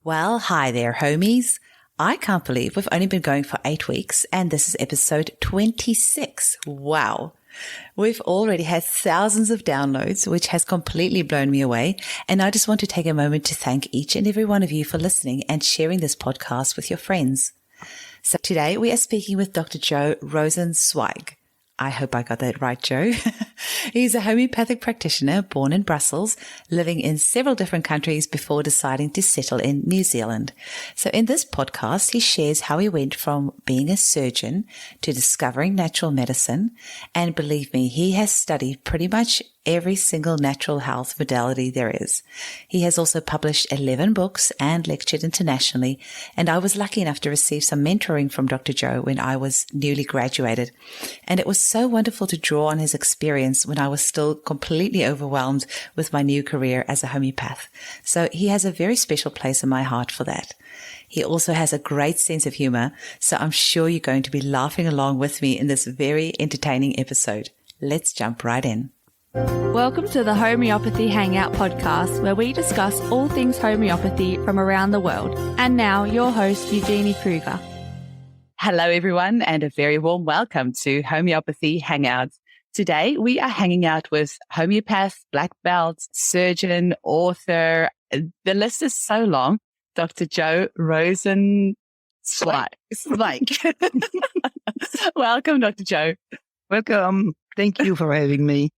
Well, hi there, homies. I can't believe we've only been going for 8 weeks and this is episode 26. Wow. We've already had thousands of downloads, which has completely blown me away. And I just want to take a moment to thank each and every one of you for listening and sharing this podcast with your friends. So today we are speaking with Dr. Joe Rozencwajg. I hope I got that right, Joe. He's a homeopathic practitioner born in Brussels, living in several different countries before deciding to settle in New Zealand. So in this podcast, he shares how he went from being a surgeon to discovering natural medicine. And believe me, he has studied pretty much every single natural health modality there is. He has also published 11 books and lectured internationally. And I was lucky enough to receive some mentoring from Dr. Joe when I was newly graduated. And it was so wonderful to draw on his experience when I was still completely overwhelmed with my new career as a homeopath. So he has a very special place in my heart for that. He also has a great sense of humor, so I'm sure you're going to be laughing along with me in this very entertaining episode. Let's jump right in. Welcome to the Homeopathy Hangout podcast, where we discuss all things homeopathy from around the world. And now, your host, Eugenie Kruger. Hello, everyone, and a very warm welcome to Homeopathy Hangouts. Today, we are hanging out with homeopath, black belt, surgeon, author. The list is so long. Dr. Joe Rozencwajg. Welcome, Dr. Joe. Welcome. Thank you for having me.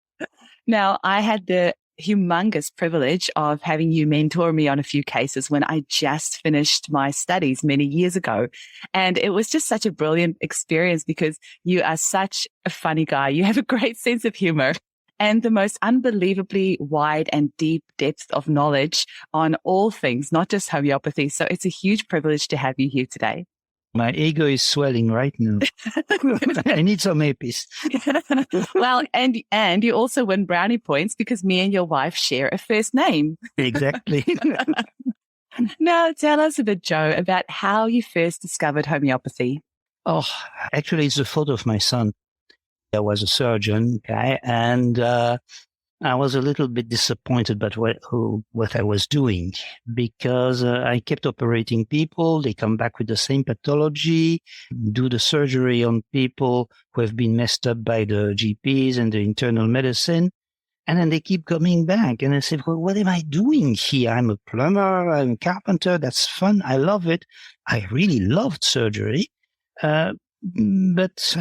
Now, I had the humongous privilege of having you mentor me on a few cases when I just finished my studies many years ago. And it was just such a brilliant experience because you are such a funny guy. You have a great sense of humor and the most unbelievably wide and deep depth of knowledge on all things, not just homeopathy. So it's a huge privilege to have you here today. My ego is swelling right now. I need some apis. Well, and you also win brownie points because me and your wife share a first name. Exactly. Now, tell us a bit, Joe, about how you first discovered homeopathy. Oh, actually, it's the fault of my son. I was a surgeon, okay, and I was a little bit disappointed about what I was doing because I kept operating people. They come back with the same pathology, do the surgery on people who have been messed up by the GPs and the internal medicine. And then they keep coming back. And I said, well, what am I doing here? I'm a plumber, I'm a carpenter. That's fun. I love it. I really loved surgery. But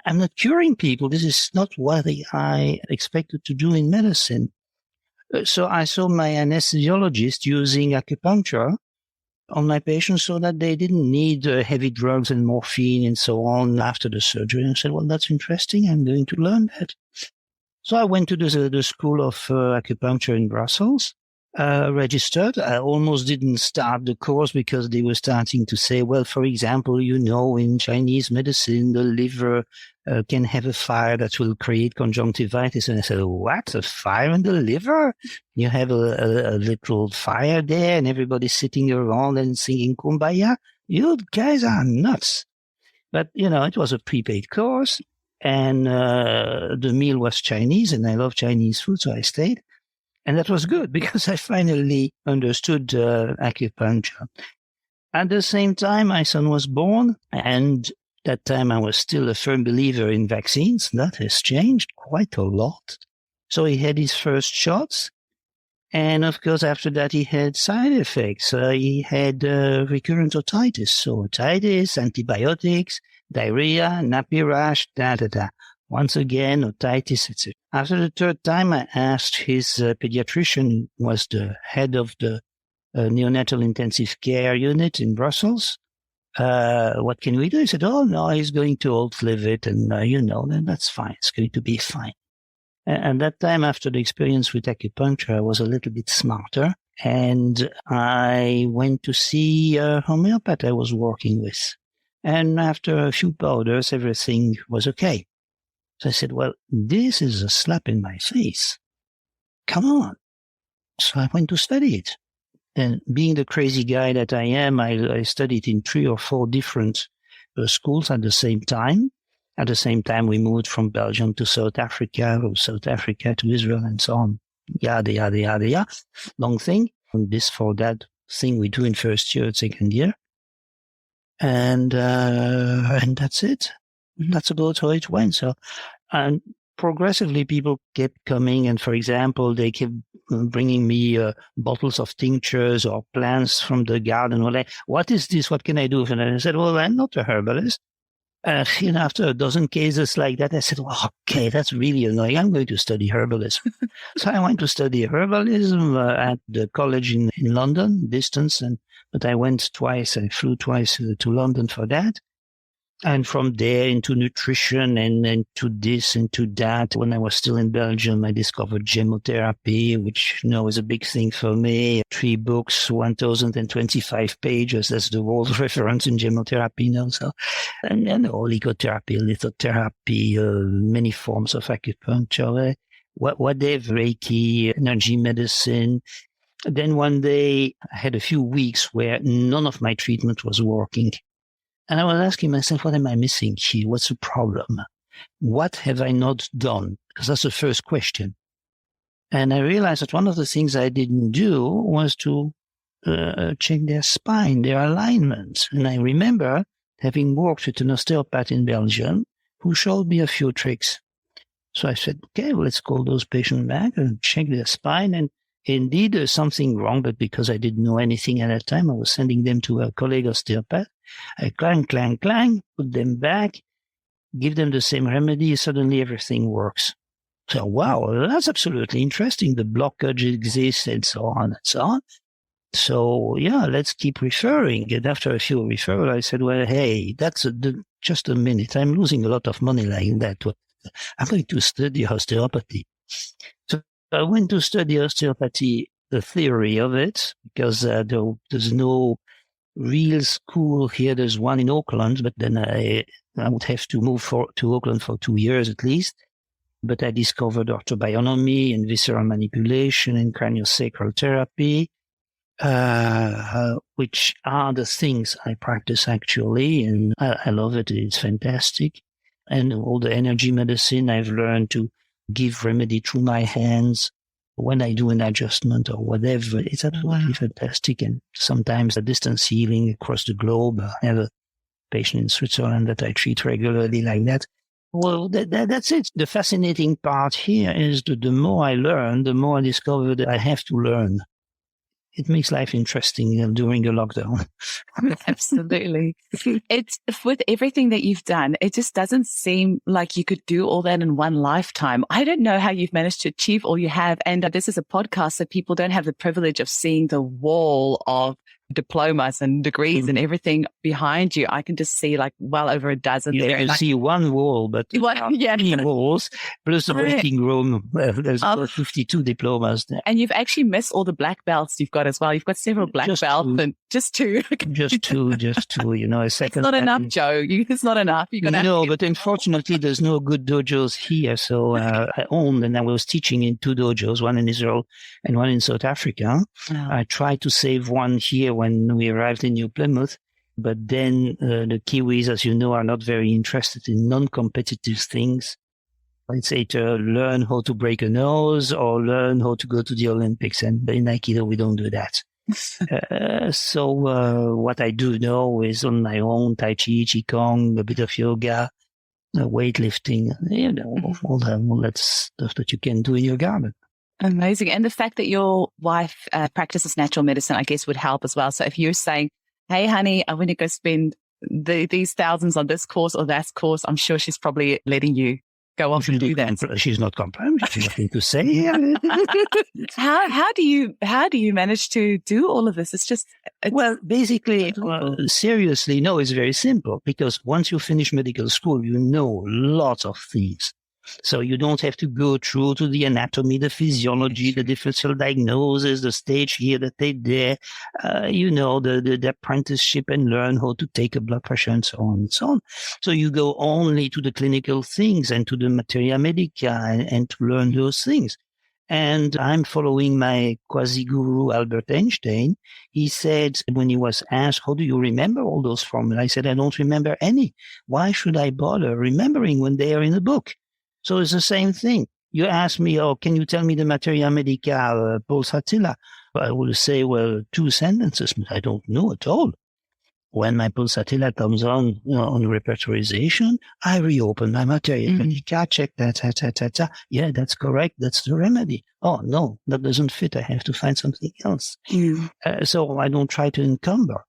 I'm not curing people. This is not what I expected to do in medicine. So I saw my anesthesiologist using acupuncture on my patients so that they didn't need heavy drugs and morphine and so on after the surgery. And I said, well, that's interesting. I'm going to learn that. So I went to the School of Acupuncture in Brussels. Registered. I almost didn't start the course because they were starting to say, well, for example, in Chinese medicine, the liver can have a fire that will create conjunctivitis. And I said, what? A fire in the liver? You have a little fire there and everybody's sitting around and singing Kumbaya? You guys are nuts. But, it was a prepaid course and the meal was Chinese and I love Chinese food, so I stayed. And that was good because I finally understood acupuncture. At the same time, my son was born, and that time I was still a firm believer in vaccines. That has changed quite a lot. So he had his first shots. And of course, after that, he had side effects. He had recurrent otitis. So otitis, antibiotics, diarrhea, nappy rash, Once again, otitis, etc. After the third time, I asked his pediatrician, who was the head of the neonatal intensive care unit in Brussels, what can we do? He said, oh, no, he's going to outlive it. And, then that's fine. It's going to be fine. And that time, after the experience with acupuncture, I was a little bit smarter. And I went to see a homeopath I was working with. And after a few powders, everything was okay. So I said, well, this is a slap in my face. Come on. So I went to study it. And being the crazy guy that I am, I studied in 3 or 4 different schools at the same time. At the same time, we moved from Belgium to South Africa, from South Africa to Israel, and so on. Yada, yada, yada, yada. Long thing. And this for that, thing we do in first year, second year. And that's it. That's about how it went. So, and progressively people kept coming. And for example, they kept bringing me bottles of tinctures or plants from the garden. Well, what is this? What can I do? And I said, well, I'm not a herbalist. After a dozen cases like that, I said, well, okay, that's really annoying. I'm going to study herbalism. So I went to study herbalism at the college in London, distance. But I went twice. I flew twice to London for that. And from there into nutrition and to this and to that. When I was still in Belgium, I discovered chemotherapy, which is a big thing for me. 3 books, 1,025 pages. That's the world reference in chemotherapy now. So, and oligotherapy, lithotherapy, many forms of acupuncture, whatever, Reiki, energy medicine. Then one day I had a few weeks where none of my treatment was working. And I was asking myself, what am I missing here? What's the problem? What have I not done? Because that's the first question. And I realized that one of the things I didn't do was to check their spine, their alignment. And I remember having worked with an osteopath in Belgium who showed me a few tricks. So I said, okay, well, let's call those patients back and check their spine. And indeed, there's something wrong, but because I didn't know anything at that time, I was sending them to a colleague osteopath. I clang, clang, clang, put them back, give them the same remedy, suddenly everything works. So, wow, that's absolutely interesting. The blockage exists and so on and so on. So, yeah, let's keep referring. And after a few referrals, I said, well, hey, that's just a minute. I'm losing a lot of money like that. I'm going to study osteopathy. So I went to study osteopathy, the theory of it, because there's no real school here. There's one in Auckland, but then I would have to move to Auckland for 2 years at least. But I discovered orthobionomy and visceral manipulation and craniosacral therapy, which are the things I practice actually, and I love it. It's fantastic. And all the energy medicine, I've learned to give remedy through my hands when I do an adjustment or whatever. It's absolutely fantastic. And sometimes a distance healing across the globe. I have a patient in Switzerland that I treat regularly like that. Well, that's it. The fascinating part here is that the more I learn, the more I discover that I have to learn. It makes life interesting during the lockdown. Absolutely. It's with everything that you've done, it just doesn't seem like you could do all that in one lifetime. I don't know how you've managed to achieve all you have. And this is a podcast, so people don't have the privilege of seeing the wall of diplomas and degrees and everything behind you. I can just see like well over a dozen there. You see one wall, but three walls plus the waiting room. There's 52 diplomas there. And you've actually missed all the black belts you've got as well. You've got several black belts and just two. just two, a second. It's not enough, Joe. It's not enough. But unfortunately there's no good dojos here. So I owned and I was teaching in 2 dojos, one in Israel and one in South Africa. Oh. I tried to save one here when we arrived in New Plymouth, but then the Kiwis, as you know, are not very interested in non-competitive things. Let's either learn how to break a nose or learn how to go to the Olympics, and in Aikido we don't do that. So what I do now is on my own, Tai Chi, Qigong, a bit of yoga, weightlifting, all that stuff that you can do in your garden. Amazing. And the fact that your wife practices natural medicine, I guess, would help as well. So if you're saying, hey, honey, I want to go spend these thousands on this course or that course, I'm sure she's probably letting you go off and do that. She's not complaining. She's nothing to say. How do you manage to do all of this? Well, basically, seriously, no, it's very simple, because once you finish medical school, you know lots of things. So you don't have to go through to the anatomy, the physiology, the differential diagnosis, the stage here, the stage there, the apprenticeship, and learn how to take a blood pressure and so on and so on. So you go only to the clinical things and to the materia medica and to learn those things. And I'm following my quasi-guru, Albert Einstein. He said, when he was asked, how do you remember all those formulas? I said, I don't remember any. Why should I bother remembering when they are in a book? So it's the same thing. You ask me, can you tell me the materia medica, pulsatilla? I will say, well, 2 sentences, but I don't know at all. When my pulsatilla comes on repertorization, I reopen my materia medica, check that. Yeah, that's correct. That's the remedy. Oh, no, that doesn't fit. I have to find something else. So I don't try to encumber.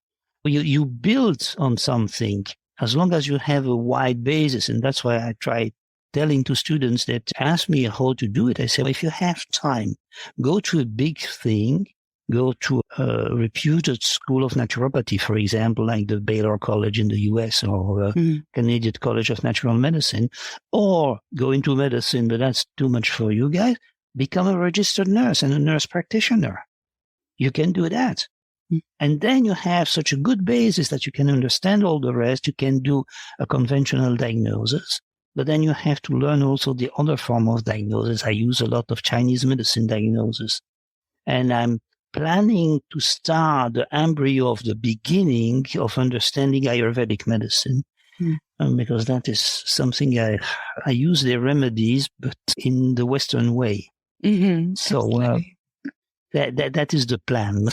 You build on something as long as you have a wide basis. And that's why I try telling to students that ask me how to do it. I say, well, if you have time, go to a big thing, go to a reputed school of naturopathy, for example, like the Baylor College in the US or Canadian College of Natural Medicine, or go into medicine, but that's too much for you guys. Become a registered nurse and a nurse practitioner. You can do that. And then you have such a good basis that you can understand all the rest. You can do a conventional diagnosis, but then you have to learn also the other form of diagnosis. I use a lot of Chinese medicine diagnosis, and I'm planning to start the embryo of the beginning of understanding Ayurvedic medicine, because that is something I use the remedies, but in the Western way. So that is the plan.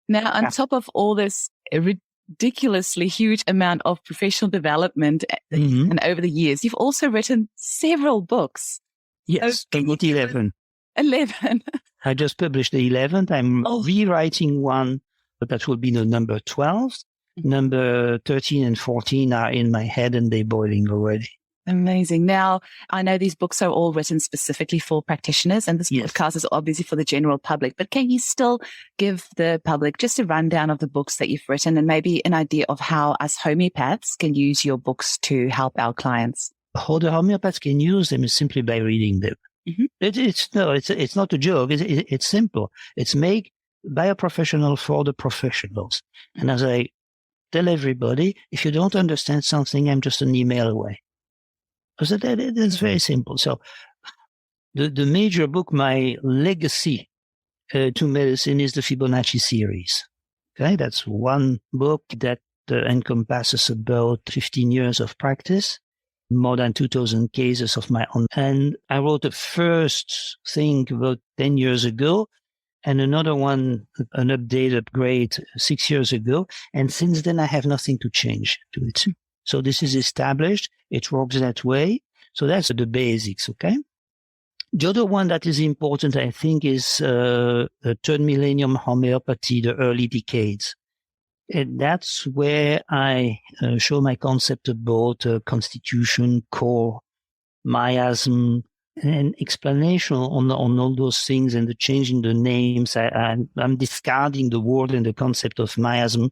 Now, on top of all this ridiculously huge amount of professional development and over the years, you've also written several books. Yes, I got 11. 11. I just published the 11th. I'm rewriting one, but that will be the number 12. Number 13 and 14 are in my head and they're boiling already. Amazing. Now, I know these books are all written specifically for practitioners, and this podcast is obviously for the general public, but can you still give the public just a rundown of the books that you've written and maybe an idea of how us homeopaths can use your books to help our clients? How the homeopaths can use them is simply by reading them. It's not a joke. It's simple. It's make bioprofessional for the professionals. And as I tell everybody, if you don't understand something, I'm just an email away. So that's very simple. So the major book, my legacy to medicine, is the Fibonacci series. Okay, that's one book that encompasses about 15 years of practice, more than 2,000 cases of my own. And I wrote the first thing about 10 years ago, and another one, an upgrade 6 years ago. And since then, I have nothing to change to it. So this is established. It works that way. So that's the basics, okay? The other one that is important, I think, is the third millennium homeopathy, the early decades. And that's where I show my concept about constitution, core, miasm, and explanation on all those things and the change in the names. I'm discarding the word and the concept of miasm.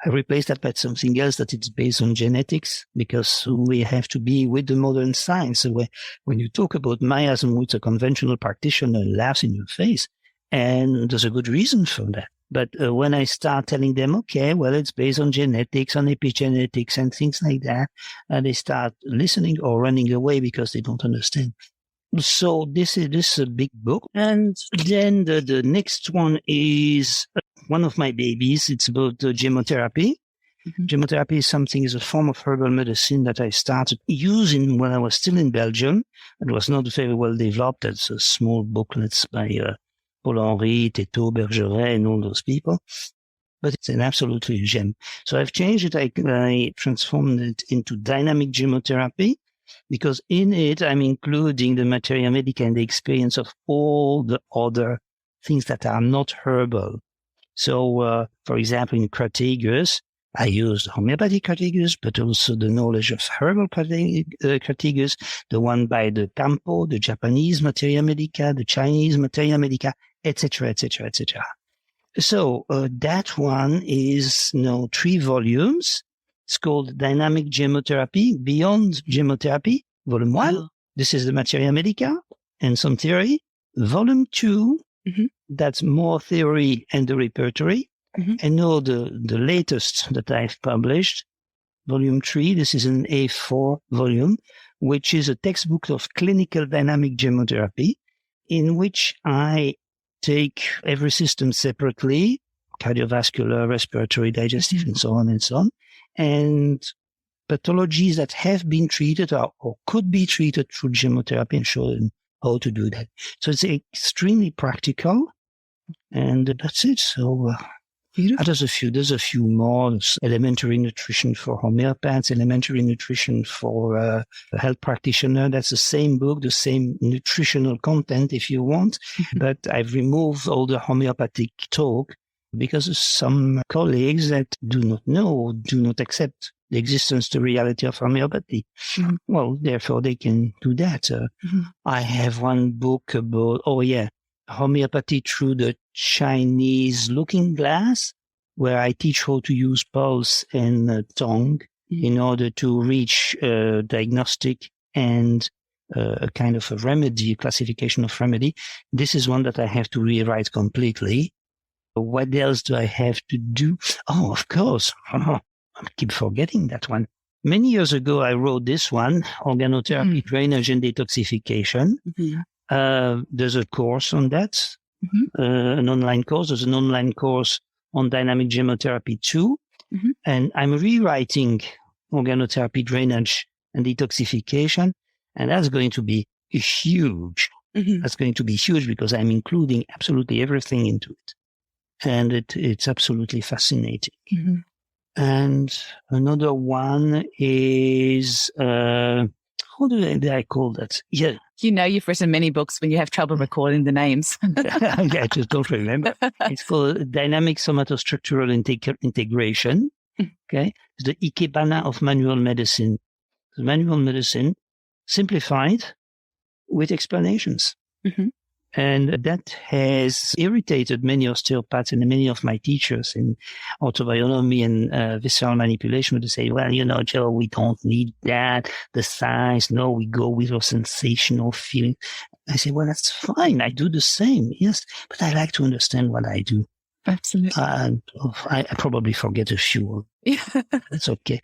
I replace that by something else that it's based on genetics, because we have to be with the modern science. So when you talk about miasm with a conventional practitioner, laughs in your face. And there's a good reason for that. But when I start telling them, okay, well, it's based on genetics, on epigenetics and things like that, they start listening or running away because they don't understand. So this is a big book. And then the next one is one of my babies. It's about gemotherapy. Gemotherapy is a form of herbal medicine that I started using when I was still in Belgium. It was not very well developed. It's a small booklets by Paul-Henri, Teto, Bergeret, and all those people. But it's an absolutely gem. So I've changed it. I transformed it into dynamic gemotherapy, because in it, I'm including the materia medica and the experience of all the other things that are not herbal. So, for example, in Crataegus, I used homeopathic Crataegus, but also the knowledge of herbal Crataegus, the one by the Campo, the Japanese materia medica, the Chinese materia medica, etc., etc., etc. So that one is 3 volumes. It's called Dynamic Gemotherapy, Beyond Gemotherapy, Volume 1. This is the materia medica and some theory. Volume 2, that's more theory and the repertory. And now the latest that I've published, Volume 3, this is an A4 volume, which is a textbook of clinical dynamic gemotherapy, in which I take every system separately, cardiovascular, respiratory, digestive, and so on and so on, and pathologies that have been treated or could be treated through gemotherapy, and show them how to do that. So it's extremely practical. And that's it. So there's a few more. There's elementary nutrition for homeopaths, elementary nutrition for a health practitioner. That's the same book, the same nutritional content if you want. But I've removed all the homeopathic talk because some colleagues that do not know, do not accept the existence, the reality of homeopathy. Well, therefore they can do that. I have one book about, homeopathy through the Chinese looking glass, where I teach how to use pulse and tongue in order to reach diagnostic and a kind of a remedy, classification of remedy. This is one that I have to rewrite completely. What else do I have to do? Oh, of course. I keep forgetting that one. Many years ago, I wrote this one, organotherapy, drainage and detoxification. There's a course on that, an online course. There's an online course on dynamic gemotherapy too. And I'm rewriting organotherapy, drainage and detoxification. And that's going to be huge. That's going to be huge because I'm including absolutely everything into it. And it's absolutely fascinating. And another one is, how do I call that? Yeah. You've written many books when you have trouble recalling the names. I just don't remember. It's called Dynamic Somatostructural Integration. Okay. It's the Ikebana of manual medicine. The manual medicine simplified with explanations. And that has irritated many osteopaths and many of my teachers in autobionomy and visceral manipulation, where they say, well, Joe, we don't need that. The science, no, we go with a sensational feeling. I say, well, that's fine. I do the same. Yes, but I like to understand what I do. Absolutely. I probably forget a few. That's okay.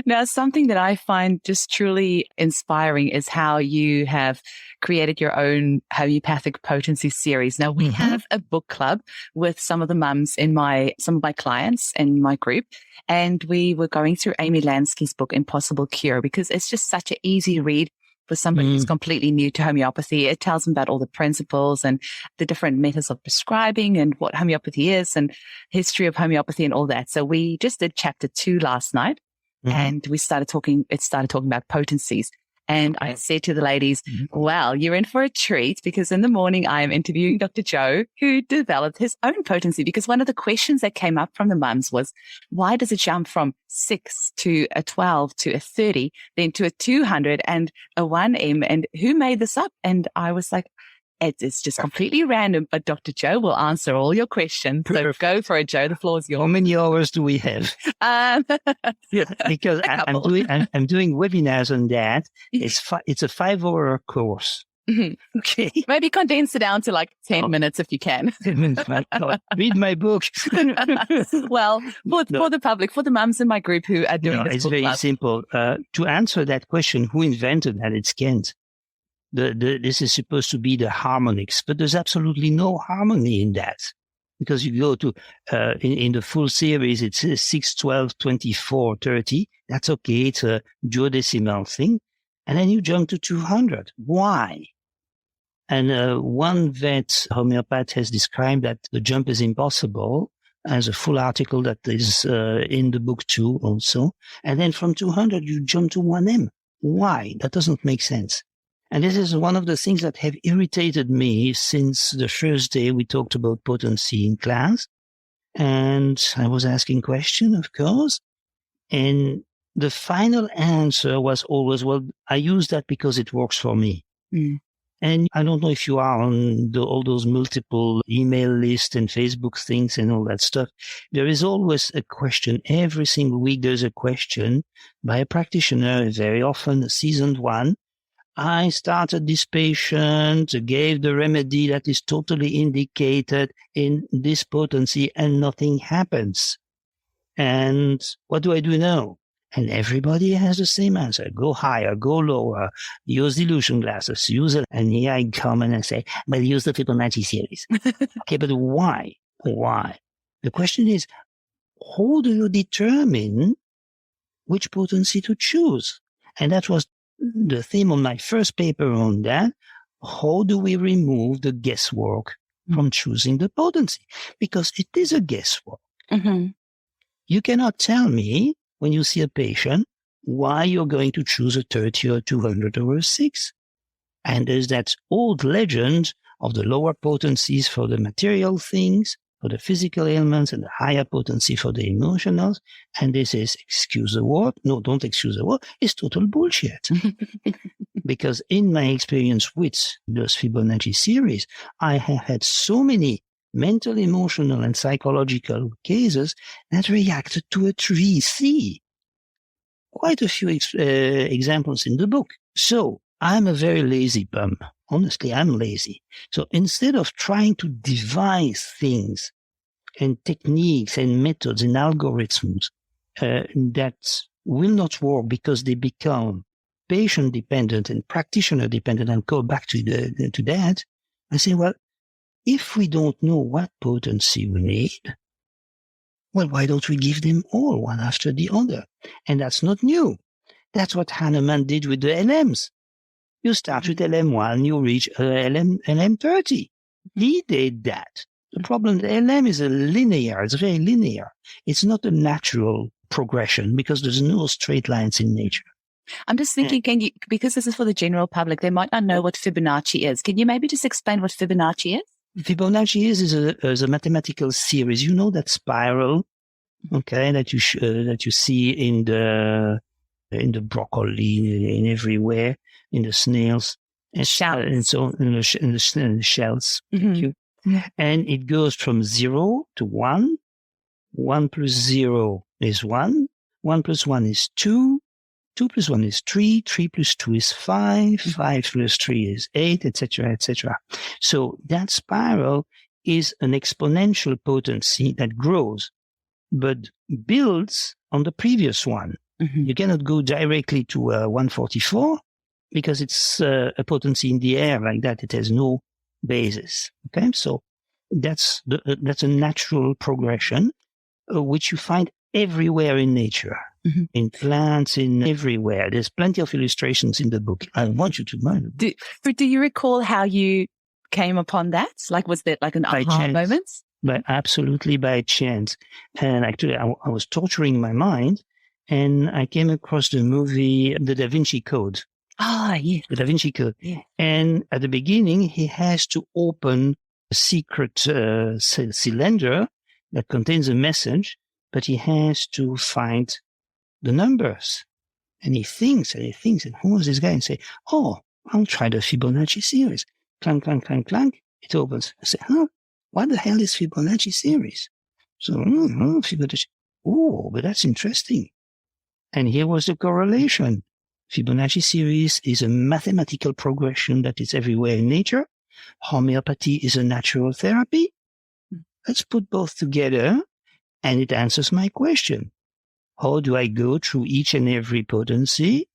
Now, something that I find just truly inspiring is how you have created your own homeopathic potency series. Now, we have a book club with some of the mums in some of my clients in my group, and we were going through Amy Lansky's book, Impossible Cure, because it's just such an easy read for somebody who's completely new to homeopathy. It tells them about all the principles and the different methods of prescribing and what homeopathy is and history of homeopathy and all that. So we just did chapter 2 last night and it started talking about potencies. And I said to the ladies, well, you're in for a treat because in the morning I am interviewing Dr. Joe, who developed his own potency, because one of the questions that came up from the mums was, why does it jump from 6 to a 12 to a 30, then to a 200 and a 1M? And who made this up? And I was like, it's just completely random, but Dr. Joe will answer all your questions. So go for it, Joe. The floor is yours. How many hours do we have? Because I'm doing webinars on that. It's a 5-hour course. Okay. Maybe condense it down to like 10 minutes if you can. Read my book. Well, for the public, for the mums in my group who are doing this it's book very club. simple. To answer that question, who invented that? It's Kent. This is supposed to be the harmonics, but there's absolutely no harmony in that. Because you go to, in the full series, it's 6, 12, 24, 30. That's okay. It's a duodecimal thing. And then you jump to 200. Why? And one vet homeopath has described that the jump is impossible, as a full article that is in the book too also. And then from 200, you jump to 1M. Why? That doesn't make sense. And this is one of the things that have irritated me since the first day we talked about potency in class. And I was asking questions, of course. And the final answer was always, well, I use that because it works for me. And I don't know if you are on all those multiple email lists and Facebook things and all that stuff. There is always a question. Every single week there's a question by a practitioner, very often a seasoned one. I started this patient, gave the remedy that is totally indicated in this potency and nothing happens. And what do I do now? And everybody has the same answer. Go higher, go lower, use dilution glasses, and here I come and I say, well, use the Fibonacci series. Okay, but why? Why? The question is, how do you determine which potency to choose? And that was the theme of my first paper on that. How do we remove the guesswork from choosing the potency, because it is a guesswork. Mm-hmm. You cannot tell me when you see a patient why you're going to choose a 30 or 200 over a 6. And there's that old legend of the lower potencies for the material things, for the physical ailments, and the higher potency for the emotional. And this is, excuse the word, no, don't excuse the word, it's total bullshit. Because in my experience with those Fibonacci series, I have had so many mental, emotional, and psychological cases that reacted to a 3C. Quite a few examples in the book. So I'm a very lazy bum. Honestly, I'm lazy. So instead of trying to devise things and techniques and methods and algorithms that will not work because they become patient dependent and practitioner dependent, and go back to that, I say, well, if we don't know what potency we need, well, why don't we give them all one after the other? And that's not new. That's what Hahnemann did with the LMs. You start with LM1, you reach LM30. He did that. The problem, the LM is it's very linear. It's not a natural progression because there's no straight lines in nature. I'm just thinking, can you, because this is for the general public, they might not know what Fibonacci is. Can you maybe just explain what Fibonacci is? Fibonacci is a mathematical series. You know that spiral, okay, that you see in the broccoli, in everywhere, in the snails, and shells, and so in the shells. Mm-hmm. Thank you. And it goes from 0 to 1. 1 plus 0 is 1. 1 plus 1 is 2. 2 plus 1 is 3. 3 plus 2 is 5. 5 plus 3 is 8, etc., etc. So that spiral is an exponential potency that grows, but builds on the previous one. Mm-hmm. You cannot go directly to 144 because it's a potency in the air like that. It has no basis. Okay, so that's a natural progression which you find everywhere in nature, mm-hmm. in plants, in everywhere. There's plenty of illustrations in the book. I want you to learn. Do you recall how you came upon that? Like, was that like an aha moment? Absolutely by chance. And actually, I was torturing my mind, and I came across the movie, The Da Vinci Code. Ah, yeah. The Da Vinci Code. Yeah. And at the beginning, he has to open a secret cylinder that contains a message, but he has to find the numbers. And he thinks, and who is this guy? And say, oh, I'll try the Fibonacci series. Clank, clank, clank, clank. It opens. I say, what the hell is Fibonacci series? So, Fibonacci. Oh, but that's interesting. And here was the correlation. Fibonacci series is a mathematical progression that is everywhere in nature. Homeopathy is a natural therapy. Let's put both together, and it answers my question. How do I go through each and every potency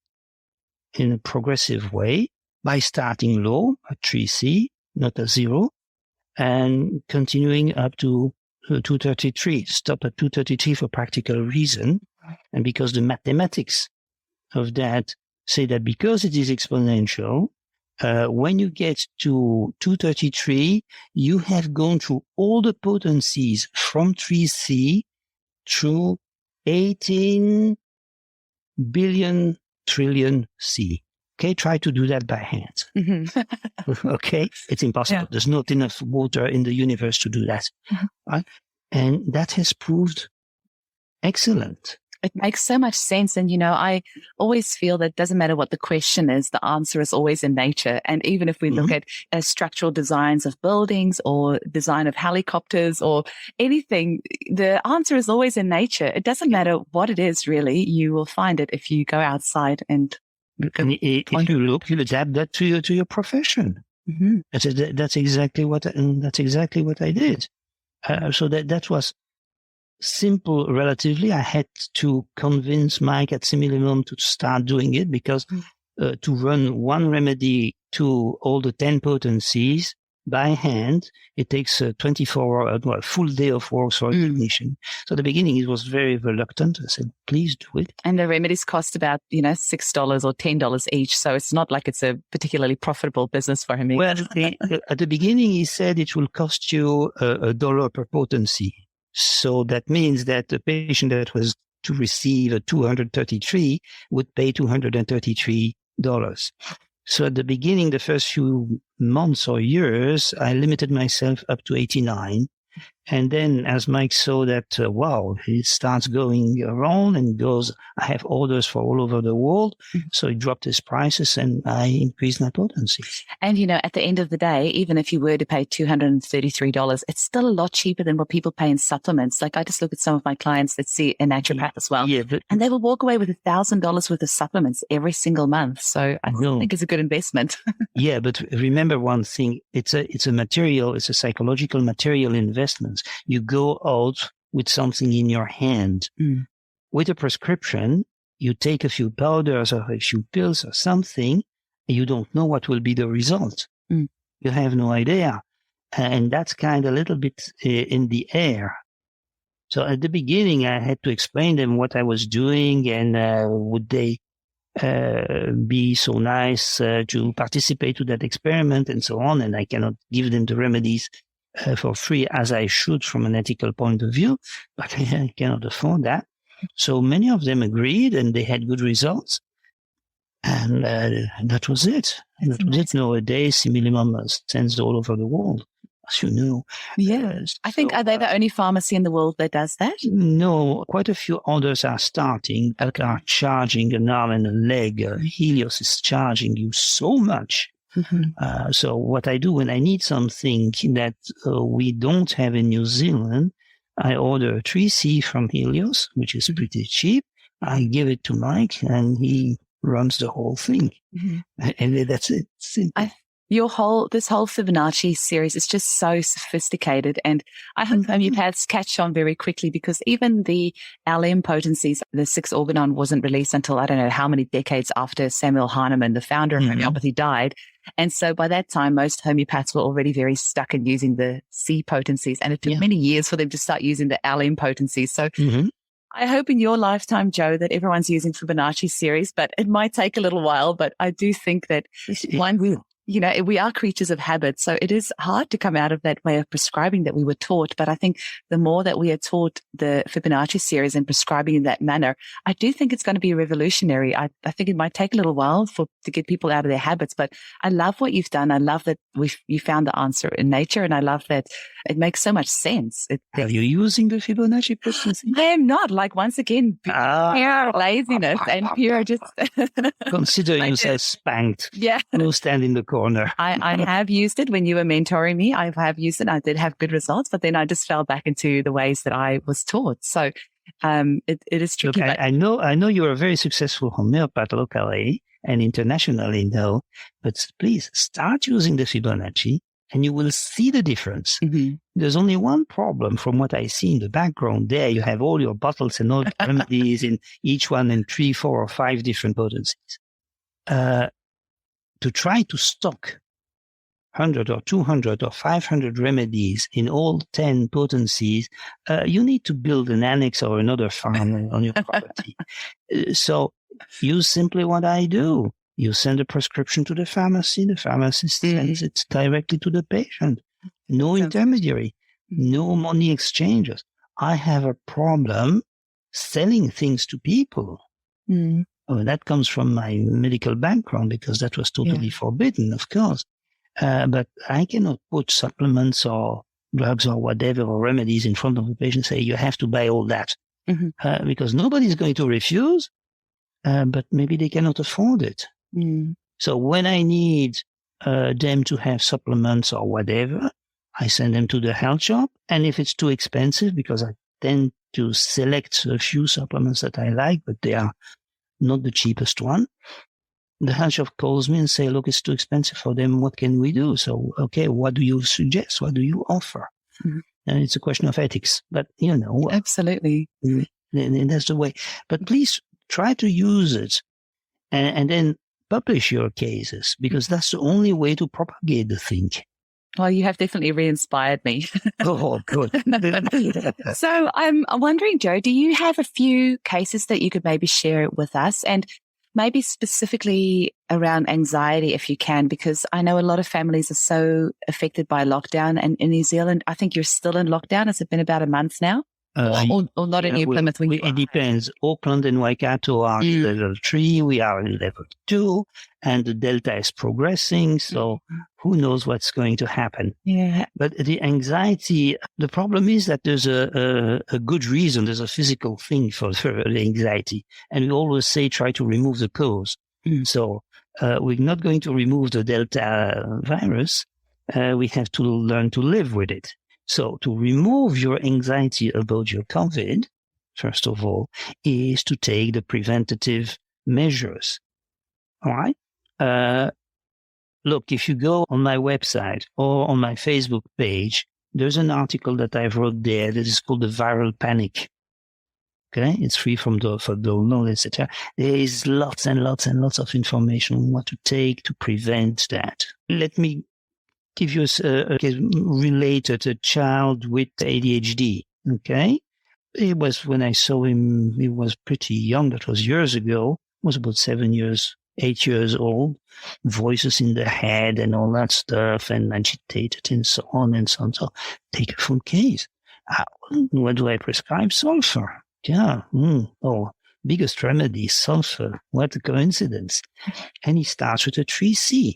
in a progressive way by starting low at 3C, not at 0, and continuing up to 233. Stop at 233 for practical reason, and because the mathematics of that say that because it is exponential, when you get to 233, you have gone through all the potencies from 3C through 18 billion trillion C. Okay, try to do that by hand. Mm-hmm. Okay, it's impossible. Yeah. There's not enough water in the universe to do that. Mm-hmm. Right? And that has proved excellent. It makes so much sense. And, I always feel that it doesn't matter what the question is, the answer is always in nature. And even if we look at structural designs of buildings or design of helicopters or anything, the answer is always in nature. It doesn't matter what it is, really. You will find it if you go outside and if you look, you'll adapt that to your profession. Mm-hmm. That's exactly what I did. So that was simple relatively. I had to convince Mike at Similimum to start doing it because to run one remedy to all the 10 potencies by hand. It takes 24 hours, a full day of work for a technician. So at the beginning, it was very reluctant. I said, please do it. And the remedies cost about, $6 or $10 each. So it's not like it's a particularly profitable business for him. Well, at the beginning, he said it will cost you $1 per potency. So that means that the patient that was to receive a 233 would pay $233. So at the beginning, the first few months or years, I limited myself up to 89. And then as Mike saw that, it starts going around and goes, I have orders for all over the world. So he dropped his prices and I increased my potency. And, at the end of the day, even if you were to pay $233, it's still a lot cheaper than what people pay in supplements. Like I just look at some of my clients that see a naturopath as well. Yeah, and they will walk away with $1,000 worth of supplements every single month. So I think it's a good investment. Yeah, but remember one thing, it's a psychological material investment. You go out with something in your hand. With a prescription, you take a few powders or a few pills or something, and you don't know what will be the result. You have no idea. And that's kind of a little bit in the air. So at the beginning, I had to explain them what I was doing and would they be so nice to participate to that experiment and so on. And I cannot give them the remedies for free as I should from an ethical point of view, but I cannot afford that. So many of them agreed and they had good results. And that was it. Nowadays, Simillimum sends all over the world, as you know. Yes. I think, are they the only pharmacy in the world that does that? No, quite a few others are starting, that are charging an arm and a leg. Helios is charging you so much. So what I do when I need something that we don't have in New Zealand, I order a 3C from Helios, which is pretty cheap. I give it to Mike and he runs the whole thing. And that's it. Simple. This whole Fibonacci series is just so sophisticated, and I hope homeopaths catch on very quickly, because even the LM potencies, the 6 organon wasn't released until I don't know how many decades after Samuel Hahnemann, the founder of homeopathy, died. And so by that time, most homeopaths were already very stuck in using the C potencies, and it took many years for them to start using the LM potencies. So I hope in your lifetime, Joe, that everyone's using Fibonacci series, but it might take a little while. But I do think that we are creatures of habit. So it is hard to come out of that way of prescribing that we were taught. But I think the more that we are taught the Fibonacci series and prescribing in that manner, I do think it's going to be revolutionary. I think it might take a little while to get people out of their habits. But I love what you've done. I love that you found the answer in nature. And I love that it makes so much sense. Are you using the Fibonacci potency? I am not. Like, once again, pure laziness and pure just... Consider yourself spanked. Yeah. No stand in the corner. I have used it when you were mentoring me. I have used it. I did have good results, but then I just fell back into the ways that I was taught. So it is tricky. Look, I know you're a very successful homeopath locally and internationally now, but please start using the Fibonacci and you will see the difference. There's only one problem from what I see in the background there. You have all your bottles and all the remedies in each one in 3, 4, or 5 different potencies. To try to stock 100 or 200 or 500 remedies in all 10 potencies, you need to build an annex or another farm on your property. So use simply what I do. You send a prescription to the pharmacy. The pharmacist sends it directly to the patient. No intermediary, no money exchanges. I have a problem selling things to people. Oh, that comes from my medical background because that was totally forbidden, of course. But I cannot put supplements or drugs or whatever or remedies in front of the patient and say, you have to buy all that. Because nobody's going to refuse, but maybe they cannot afford it. So when I need them to have supplements or whatever, I send them to the health shop. And if it's too expensive, because I tend to select a few supplements that I like, but they are not the cheapest one, the health shop calls me and say, look, it's too expensive for them. What can we do? So, okay, what do you suggest? What do you offer? And it's a question of ethics, but absolutely. And that's the way. But please try to use it and then publish your cases, because that's the only way to propagate the thing. Well, you have definitely re-inspired me. Oh, good. So I'm wondering, Joe, do you have a few cases that you could maybe share with us, and maybe specifically around anxiety, if you can, because I know a lot of families are so affected by lockdown. And in New Zealand, I think you're still in lockdown. Has it been about a month now? Or not in New Plymouth? It depends. Auckland and Waikato are level 3. We are in level 2. And the Delta is progressing. So who knows what's going to happen. Yeah. But the anxiety, the problem is that there's a good reason. There's a physical thing for the anxiety. And we always say try to remove the cause. So we're not going to remove the Delta virus. We have to learn to live with it. So to remove your anxiety about your COVID, first of all, is to take the preventative measures. All right? Look, if you go on my website or on my Facebook page, there's an article that I wrote there that is called The Viral Panic. Okay? It's free from the download, etc. There is lots and lots and lots of information on what to take to prevent that. Let me give you a case related, a child with ADHD, okay? It was, when I saw him, he was pretty young. That was years ago. He was about 8 years old. Voices in the head and all that stuff, and agitated and so on and so on. So take a full case. What do I prescribe? Sulfur. Yeah. Oh, biggest remedy, sulfur. What a coincidence. And he starts with a 3C.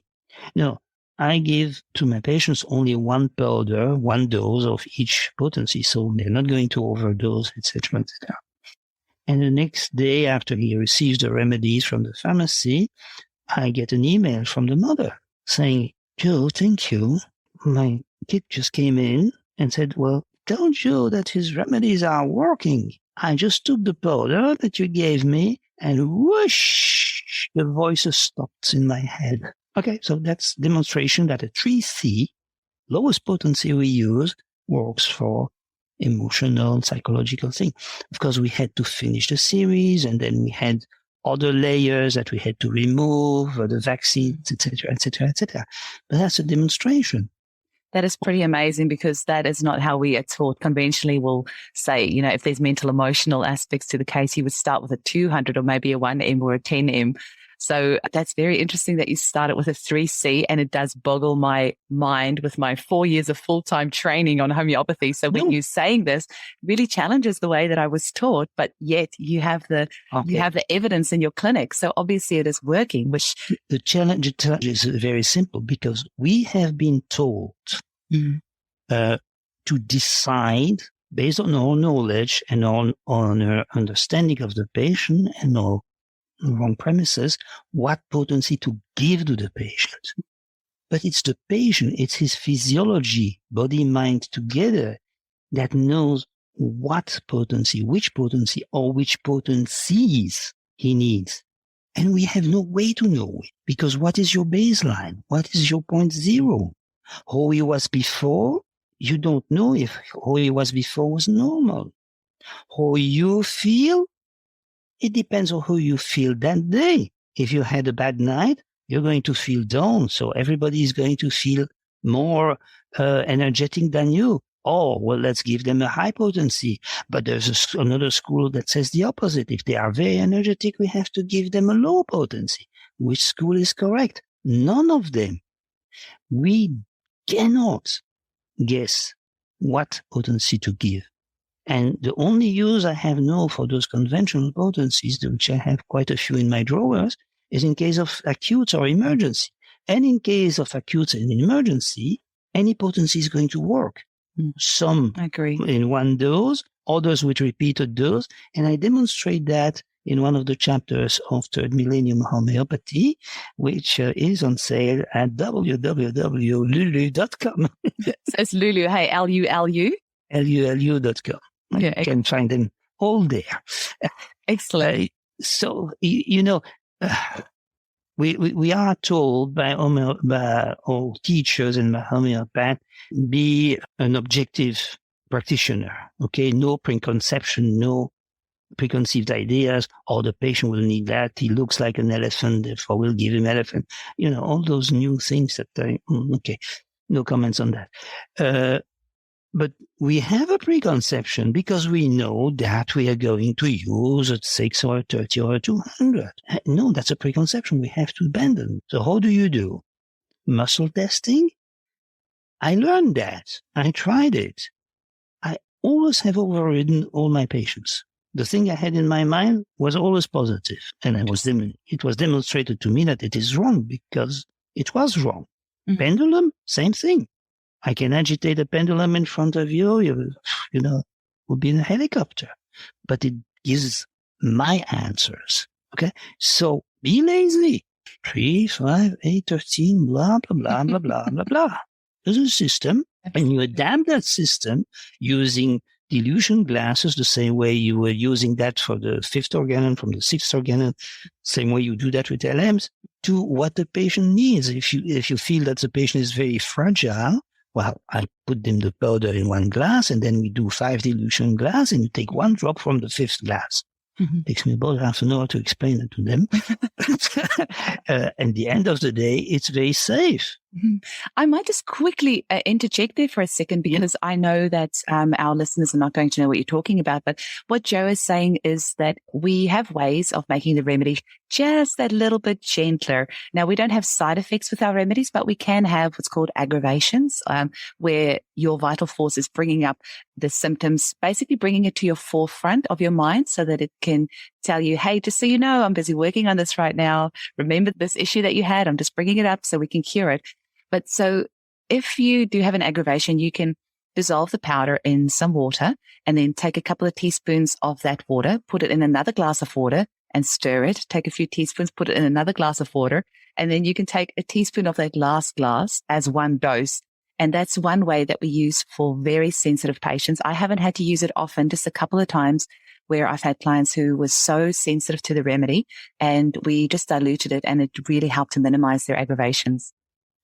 No. I give to my patients only one powder, one dose of each potency, so they're not going to overdose, etc., etc. And the next day, after he receives the remedies from the pharmacy, I get an email from the mother saying, Joe, thank you. My kid just came in and said, well, tell Joe that his remedies are working. I just took the powder that you gave me, and whoosh, the voices stopped in my head. Okay, so that's demonstration that a 3C, lowest potency we use, works for emotional, psychological thing. Of course, we had to finish the series, and then we had other layers that we had to remove, the vaccines, etc., etc., etc. But that's a demonstration. That is pretty amazing, because that is not how we are taught. Conventionally, we'll say, if there's mental, emotional aspects to the case, you would start with a 200 or maybe a 1M or a 10M. So that's very interesting that you started with a 3C, and it does boggle my mind with my 4 years of full-time training on homeopathy. So when you're saying this, it really challenges the way that I was taught, but yet you have the evidence in your clinic. So obviously it is working, which the challenge is very simple, because we have been told to decide based on our knowledge and on our understanding of the patient and our wrong premises, what potency to give to the patient. But it's the patient, it's his physiology, body, mind together, that knows what potency, or which potencies he needs. And we have no way to know it, because what is your baseline? What is your 0.0? How he was before, you don't know if how he was before was normal. How you feel, it depends on how you feel that day. If you had a bad night, you're going to feel down. So everybody is going to feel more energetic than you. Oh, well, let's give them a high potency. But there's another school that says the opposite. If they are very energetic, we have to give them a low potency. Which school is correct? None of them. We cannot guess what potency to give. And the only use I have now for those conventional potencies, which I have quite a few in my drawers, is in case of acute or emergency. And in case of acute and emergency, any potency is going to work. Some in one dose, others with repeated dose. And I demonstrate that in one of the chapters of Third Millennium Homeopathy, which is on sale at www.lulu.com. So it's Lulu, hey, Lulu? lulu.com. You can find them all there. Excellent. So, we are told by our teachers and by homeopath, be an objective practitioner. Okay, no preconception, no preconceived ideas. Or the patient will need that. He looks like an elephant, therefore we'll give him elephant. All those new things that okay. No comments on that. But we have a preconception because we know that we are going to use a 6 or a 30 or a 200. No, that's a preconception we have to abandon. So how do you do? Muscle testing? I learned that. I tried it. I always have overridden all my patients. The thing I had in my mind was always positive. And it was demonstrated to me that it is wrong because it was wrong. Mm-hmm. Pendulum, same thing. I can agitate a pendulum in front of you, would be in a helicopter. But it gives my answers. Okay? So be lazy. 3, 5, 8, 13, blah, blah, blah, blah, blah, blah, blah. There's a system, and you adapt that system using dilution glasses the same way you were using that for the 5th organon, from the 6th organon, same way you do that with LMs, to what the patient needs. If you feel that the patient is very fragile, well, I put them the powder in one glass, and then we do 5 dilution glass, and you take 1 drop from the 5th glass. Mm-hmm. Takes me about half an hour to explain it to them. At the end of the day, it's very safe. Mm-hmm. I might just quickly interject there for a second, because I know that our listeners are not going to know what you're talking about. But what Joe is saying is that we have ways of making the remedy just that little bit gentler. Now, we don't have side effects with our remedies, but we can have what's called aggravations, where your vital force is bringing up the symptoms, basically bringing it to your forefront of your mind so that it can tell you, hey, just so you know, I'm busy working on this right now. Remember this issue that you had? I'm just bringing it up so we can cure it. But so if you do have an aggravation, you can dissolve the powder in some water and then take a couple of teaspoons of that water, put it in another glass of water and stir it. Take a few teaspoons, put it in another glass of water. And then you can take a teaspoon of that last glass as one dose. And that's one way that we use for very sensitive patients. I haven't had to use it often, just a couple of times where I've had clients who were so sensitive to the remedy, and we just diluted it, and it really helped to minimize their aggravations.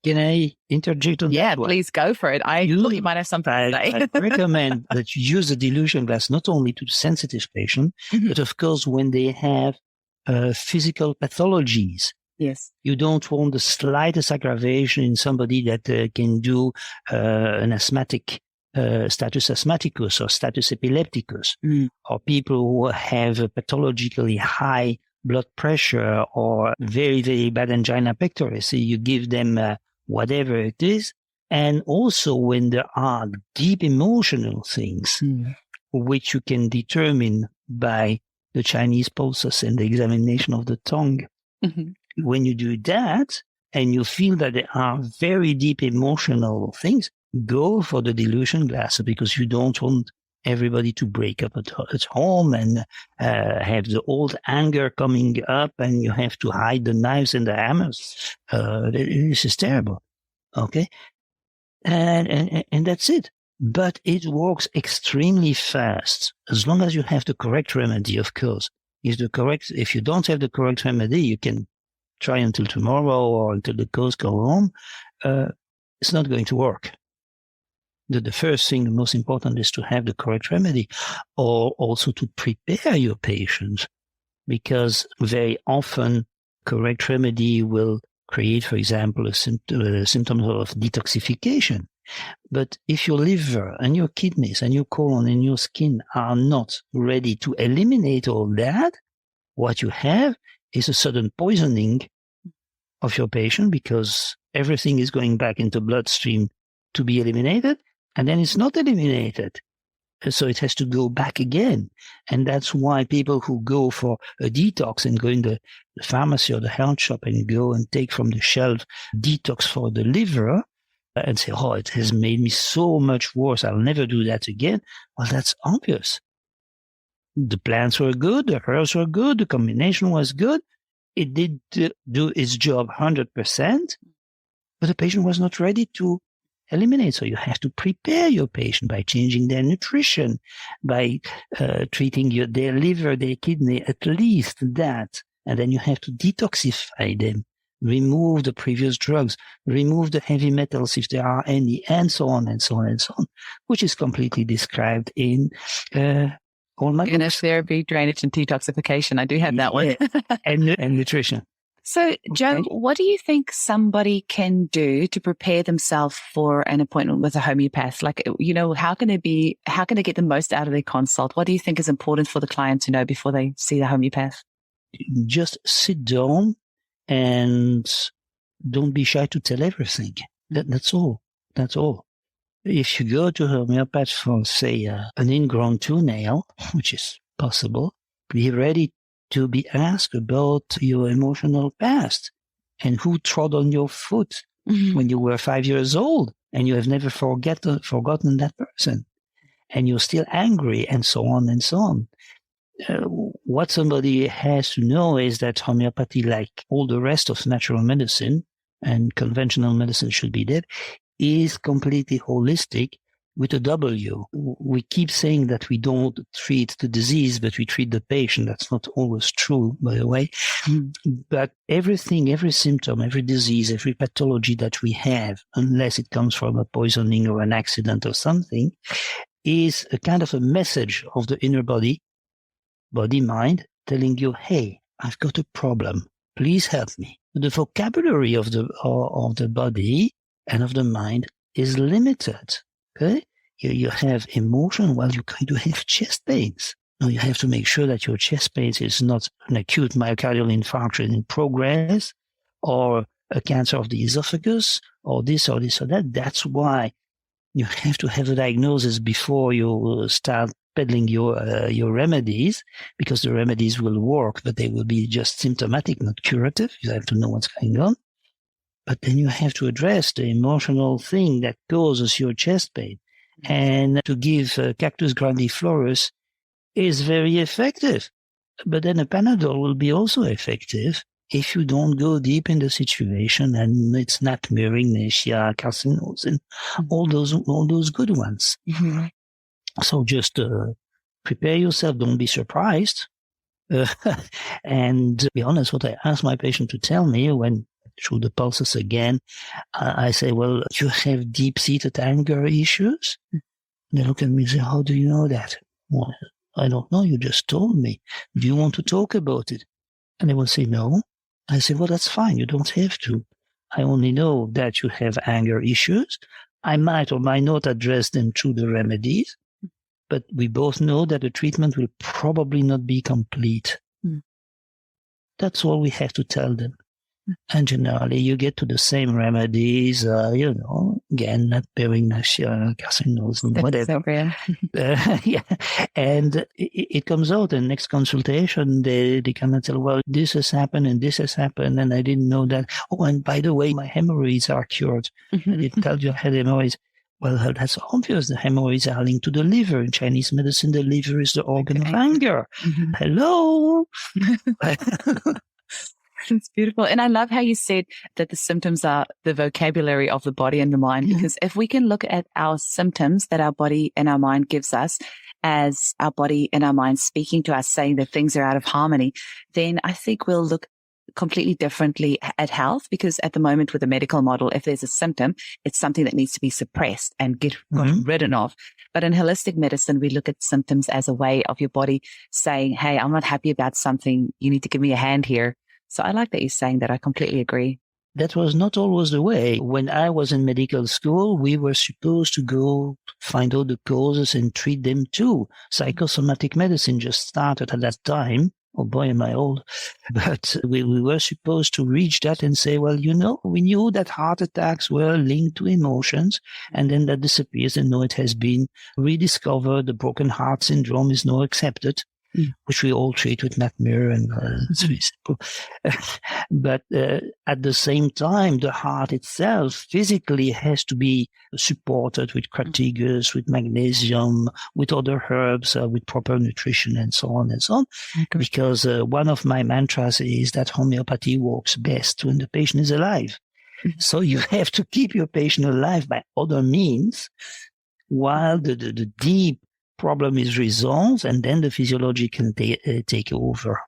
Can I interject on that? Yeah, please go for it. I thought you might have something to say. I recommend that you use the dilution glass not only to the sensitive patient, mm-hmm. but of course when they have physical pathologies. Yes. You don't want the slightest aggravation in somebody that can do an asthmatic status asthmaticus or status epilepticus, or people who have a pathologically high blood pressure or very, very bad angina pectoris. So you give them whatever it is. And also when there are deep emotional things, which you can determine by the Chinese pulses and the examination of the tongue. Mm-hmm. When you do that and you feel that there are very deep emotional things, go for the dilution glass, because you don't want everybody to break up at home and have the old anger coming up, and you have to hide the knives and the hammers. This is terrible. Okay? And that's it. But it works extremely fast, as long as you have the correct remedy, of course. If you don't have the correct remedy, you can try until tomorrow or until the cows go home. It's not going to work. The first thing, the most important, is to have the correct remedy, or also to prepare your patient, because very often correct remedy will create, for example, a symptom of detoxification. But if your liver and your kidneys and your colon and your skin are not ready to eliminate all that, what you have is a sudden poisoning of your patient, because everything is going back into bloodstream to be eliminated, and then it's not eliminated. So it has to go back again. And that's why people who go for a detox and go in the pharmacy or the health shop and go and take from the shelf detox for the liver and say, oh, it has made me so much worse, I'll never do that again. Well, that's obvious. The plants were good, the herbs were good, the combination was good. It did do its job 100%, but the patient was not ready to eliminate. So you have to prepare your patient by changing their nutrition, by treating their liver, their kidney, at least that. And then you have to detoxify them, remove the previous drugs, remove the heavy metals if there are any, and so on and so on and so on, which is completely described in all my books. Therapy, drainage, and detoxification. I do have that one. and nutrition. So, Joe, what do you think somebody can do to prepare themselves for an appointment with a homeopath? Like, how can they get the most out of their consult? What do you think is important for the client to know before they see the homeopath? Just sit down and don't be shy to tell everything. That's all. That's all. If you go to a homeopath for, say, an ingrown toenail, which is possible, be ready to be asked about your emotional past and who trod on your foot when you were 5 years old and you have never forgotten that person and you're still angry and so on and so on. What somebody has to know is that homeopathy, like all the rest of natural medicine, and conventional medicine should be there, is completely holistic with a W. We keep saying that we don't treat the disease, but we treat the patient. That's not always true, by the way. But everything, every symptom, every disease, every pathology that we have, unless it comes from a poisoning or an accident or something, is a kind of a message of the inner body, mind, telling you, hey, I've got a problem. Please help me. The vocabulary of the body and of the mind is limited. Okay? You have emotion while you kind of have chest pains. Now you have to make sure that your chest pains is not an acute myocardial infarction in progress or a cancer of the esophagus or this or that. That's why you have to have a diagnosis before you start peddling your remedies, because the remedies will work, but they will be just symptomatic, not curative. You have to know what's going on. But then you have to address the emotional thing that causes your chest pain. And to give Cactus grandiflorus is very effective. But then a Panadol will be also effective if you don't go deep in the situation, and it's not mirroring MNZIA, carcinosis, and all those good ones. Mm-hmm. So just prepare yourself. Don't be surprised. And to be honest, what I ask my patient to tell me when through the pulses again, I say, well, you have deep-seated anger issues? They look at me and say, how do you know that? Well, I don't know. You just told me. Do you want to talk about it? And they will say, no. I say, well, that's fine. You don't have to. I only know that you have anger issues. I might or might not address them through the remedies, but we both know that the treatment will probably not be complete. That's all we have to tell them. And generally, you get to the same remedies, again, not bearing carcinosis, and whatever. Yeah. And it comes out in next consultation, they come and tell, well, this has happened and this has happened, and I didn't know that. Oh, and by the way, my hemorrhoids are cured. I didn't tell you I had hemorrhoids. Well, that's obvious. The hemorrhoids are linked to the liver. In Chinese medicine, the liver is the organ of anger. Hello. It's beautiful. And I love how you said that the symptoms are the vocabulary of the body and the mind, because if we can look at our symptoms that our body and our mind gives us as our body and our mind speaking to us, saying that things are out of harmony, then I think we'll look completely differently at health, because at the moment with the medical model, if there's a symptom, it's something that needs to be suppressed and gotten rid of. But in holistic medicine, we look at symptoms as a way of your body saying, hey, I'm not happy about something. You need to give me a hand here. So I like that you're saying that. I completely agree. That was not always the way. When I was in medical school, we were supposed to go find out the causes and treat them too. Psychosomatic medicine just started at that time. Oh boy, am I old. But we were supposed to reach that and say, well, we knew that heart attacks were linked to emotions, and then that disappears, and now it has been rediscovered. The broken heart syndrome is now accepted, which we all treat with NatMir, and it's very simple. But at the same time, the heart itself physically has to be supported with crataegus, with magnesium, with other herbs, with proper nutrition, and so on and so on. Okay. Because one of my mantras is that homeopathy works best when the patient is alive. So you have to keep your patient alive by other means, while the deep problem is resolved, and then the physiology can take over.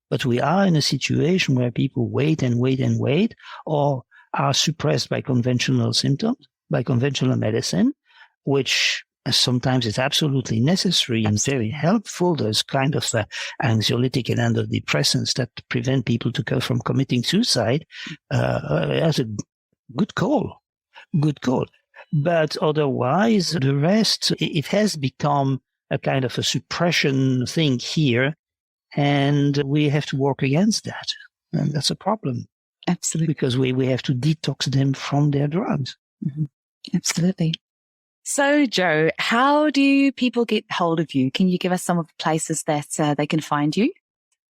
But we are in a situation where people wait and wait and wait, or are suppressed by conventional symptoms, by conventional medicine, which Sometimes it's absolutely necessary and very helpful. There's kind of anxiolytic and antidepressants that prevent people to go from committing suicide. That's a good call. Good call. But otherwise, the rest, it has become a kind of a suppression thing here. And we have to work against that. And that's a problem. Absolutely. Because we have to detox them from their drugs. Mm-hmm. Absolutely. So, Joe, how do people get hold of you? Can you give us some of the places that they can find you?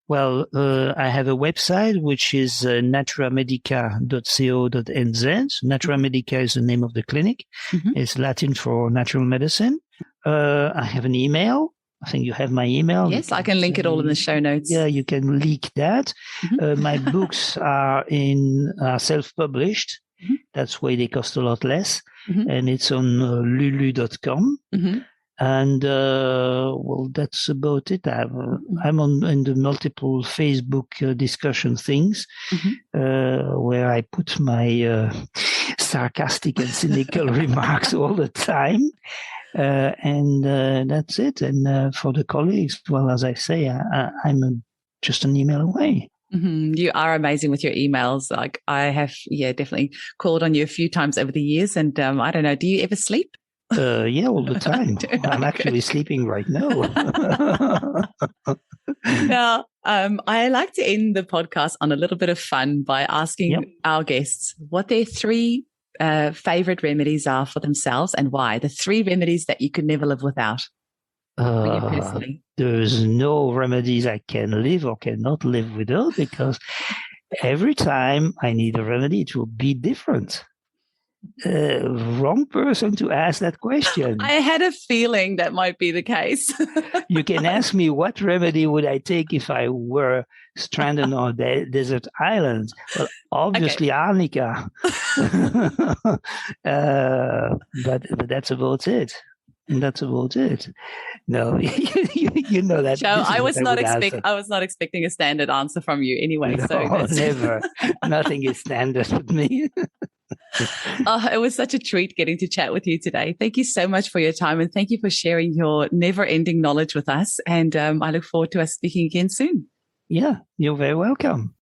Well, I have a website, which is naturamedica.co.nz. Natura Medica is the name of the clinic. Mm-hmm. It's Latin for natural medicine. I have an email. I think you have my email. Yes, I can link it all in the show notes. Yeah, you can leak that. Mm-hmm. My books are self-published. Mm-hmm. That's why they cost a lot less. Mm-hmm. And it's on lulu.com. Mm-hmm. And, well, that's about it. I'm in the multiple Facebook discussion things, where I put my sarcastic and cynical remarks all the time. And that's it. And for the colleagues, well, as I say, I'm just an email away. Mm-hmm. You are amazing with your emails. Like I have, definitely called on you a few times over the years. And I don't know, do you ever sleep? Yeah, all the time. I'm actually sleeping right now. Now, I like to end the podcast on a little bit of fun by asking our guests what their 3 favorite remedies are for themselves and why. The 3 remedies that you could never live without. For you personally. There's no remedies I can live or cannot live without, because every time I need a remedy, it will be different. Wrong person to ask that question. I had a feeling that might be the case. You can ask me what remedy would I take if I were stranded on a desert island. Well, obviously arnica. But that's about it. And that's about it. No, you know that. Joe, I was not expecting a standard answer from you anyway. No, so never. Nothing is standard with me. Oh, it was such a treat getting to chat with you today. Thank you so much for your time, and thank you for sharing your never-ending knowledge with us. And I look forward to us speaking again soon. Yeah, you're very welcome.